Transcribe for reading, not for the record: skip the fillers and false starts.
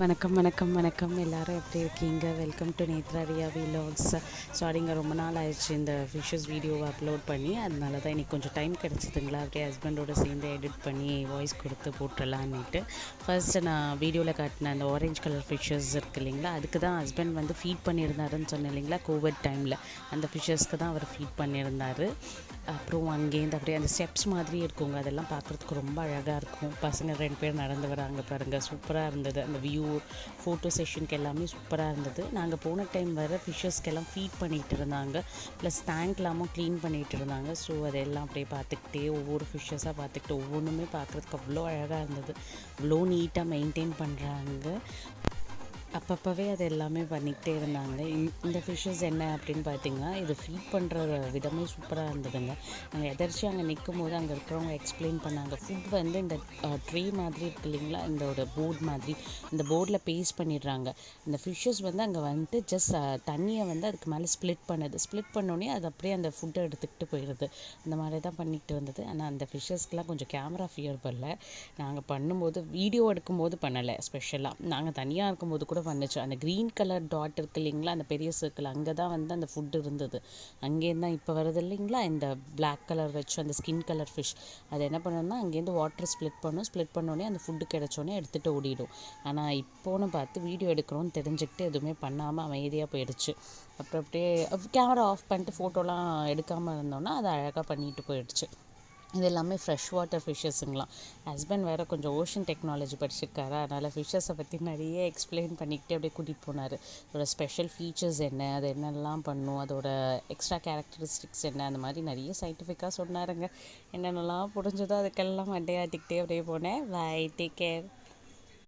வணக்கம் வணக்கம் வணக்கம் எல்லோரும் எப்படி இருக்கீங்க? Welcome to Netra Riya vlogs. சாரிங்க, ரொம்ப நாள் ஆயிடுச்சு இந்த ஃபிஷஸ் வீடியோவை அப்லோட் பண்ணி. அதனால தான் இன்றைக்கி கொஞ்சம் டைம் கிடச்சிதுங்களா, அப்படியே ஹஸ்பண்டோடு சேர்ந்து எடிட் பண்ணி வாய்ஸ் கொடுத்து போட்டுடலான்னுட்டு. ஃபர்ஸ்ட்டு நான் வீடியோவில் காட்டின அந்த ஆரஞ்ச் கலர் ஃபிஷ்ஷஸ் இருக்குது இல்லைங்களா, அதுக்கு தான் ஹஸ்பண்ட் வந்து ஃபீட் பண்ணியிருந்தாருன்னு சொன்னேன் இல்லைங்களா, கோவிட் டைமில் அந்த ஃபிஷ்ஷஸ்க்கு தான் அவர் ஃபீட் பண்ணியிருந்தார். அப்புறம் அங்கேருந்து அப்படியே அந்த ஸ்டெப்ஸ் மாதிரி இருக்குங்க, அதெல்லாம் பார்க்குறதுக்கு ரொம்ப அழகாக இருக்கும். பசங்க 2 பேர் நடந்து வராங்க பாருங்கள், சூப்பராக இருந்தது. அந்த வியூ ஃபோட்டோ செஷனுக்கு எல்லாமே சூப்பராக இருந்தது. நாங்கள் போன டைம் வர ஃபிஷ்ஷஸ்க்கெல்லாம் ஃபீட் பண்ணிகிட்டு இருந்தாங்க, ப்ளஸ் டேங்க்லாமும் க்ளீன் பண்ணிகிட்டு இருந்தாங்க. ஸோ அதெல்லாம் அப்படியே பார்த்துக்கிட்டே ஒவ்வொரு ஃபிஷ்ஷஸாக பார்த்துக்கிட்டு ஒவ்வொன்றுமே பார்க்குறதுக்கு அவ்வளோ அழகாக இருந்தது. அவ்வளோ நீட்டாக மெயின்டைன் பண்ணுறாங்க. அப்பப்போவே அது எல்லாமே பண்ணிக்கிட்டே இருந்தாங்க. இந்த ஃபிஷ்ஷஸ் என்ன அப்படின்னு பார்த்தீங்கன்னா, இது ஃபீட் பண்ணுற விதமே சூப்பராக இருந்ததுங்க. நாங்கள் எதர்ச்சியாக அங்கே நிற்கும் போது அங்கே இருக்கிறவங்க எக்ஸ்பிளைன் பண்ணாங்க. ஃபுட் வந்து இந்த ட்ரே மாதிரி இருக்கு இல்லைங்களா, இந்த ஒரு போர்டு மாதிரி, இந்த போர்டில் பேஸ்ட் பண்ணிடுறாங்க. இந்த ஃபிஷ்ஷஸ் வந்து அங்கே வந்துட்டு ஜஸ்ட் தண்ணியை வந்து அதுக்கு மேலே ஸ்ப்ளிட் பண்ணோடனே அது அப்படியே அந்த ஃபுட்டை எடுத்துக்கிட்டு போயிடுது. அந்த மாதிரி தான் பண்ணிகிட்டு இருந்தது. ஆனால் அந்த ஃபிஷ்ஷஸ்க்கெலாம் கொஞ்சம் கேமரா ஃபியர் பண்ணல. நாங்கள் பண்ணும்போது வீடியோ எடுக்கும்போது பண்ணலை. ஸ்பெஷலாக நாங்கள் தனியாக இருக்கும்போது கூட பண்ணுச்சு. அந்த க்ரீன் கலர் டாட் இருக்கு இல்லைங்களா, அந்த பெரிய சர்க்கிள், அங்கே தான் வந்து அந்த ஃபுட்டு இருந்தது. அங்கேருந்து தான் இப்போ வருது இல்லைங்களா இந்த பிளாக் கலர் வச்சு அந்த ஸ்கின் கலர் ஃபிஷ். அது என்ன பண்ணணும்னா அங்கேருந்து வாட்டர் ஸ்ப்ளிட் பண்ணோடனே அந்த ஃபுட்டு கிடச்சோடனே எடுத்துகிட்டு ஓடிடும். ஆனால் இப்போன்னு பார்த்து வீடியோ எடுக்கிறோன்னு தெரிஞ்சுக்கிட்டு எதுவுமே பண்ணாமல் அமைதியாக போயிடுச்சு. அப்புறம் அப்படியே கேமரா ஆஃப் பண்ணிட்டு ஃபோட்டோலாம் எடுக்காமல் இருந்தோன்னா அது அழகாக பண்ணிட்டு போயிடுச்சு. இது எல்லாமே ஃப்ரெஷ் வாட்டர் ஃபிஷ்ஷஸுங்களாம். ஹஸ்பண்ட் வேறு கொஞ்சம் ஓஷன் டெக்னாலஜி படிச்சிருக்காரு, அதனால் ஃபிஷ்ஷஸை பற்றி நிறைய எக்ஸ்பிளைன் பண்ணிக்கிட்டே அப்படியே கூட்டிகிட்டு போனார். அதோட ஸ்பெஷல் ஃபீச்சர்ஸ் என்ன, அது என்னெல்லாம் பண்ணும், அதோட எக்ஸ்ட்ரா கேரக்டரிஸ்டிக்ஸ் என்ன, அந்த மாதிரி நிறைய சயின்டிஃபிக்காக சொன்னாருங்க. என்னென்னலாம் புரிஞ்சதோ அதுக்கெல்லாம் மண்டையாட்டிக்கிட்டே அப்படியே போனேன். Bye, take care.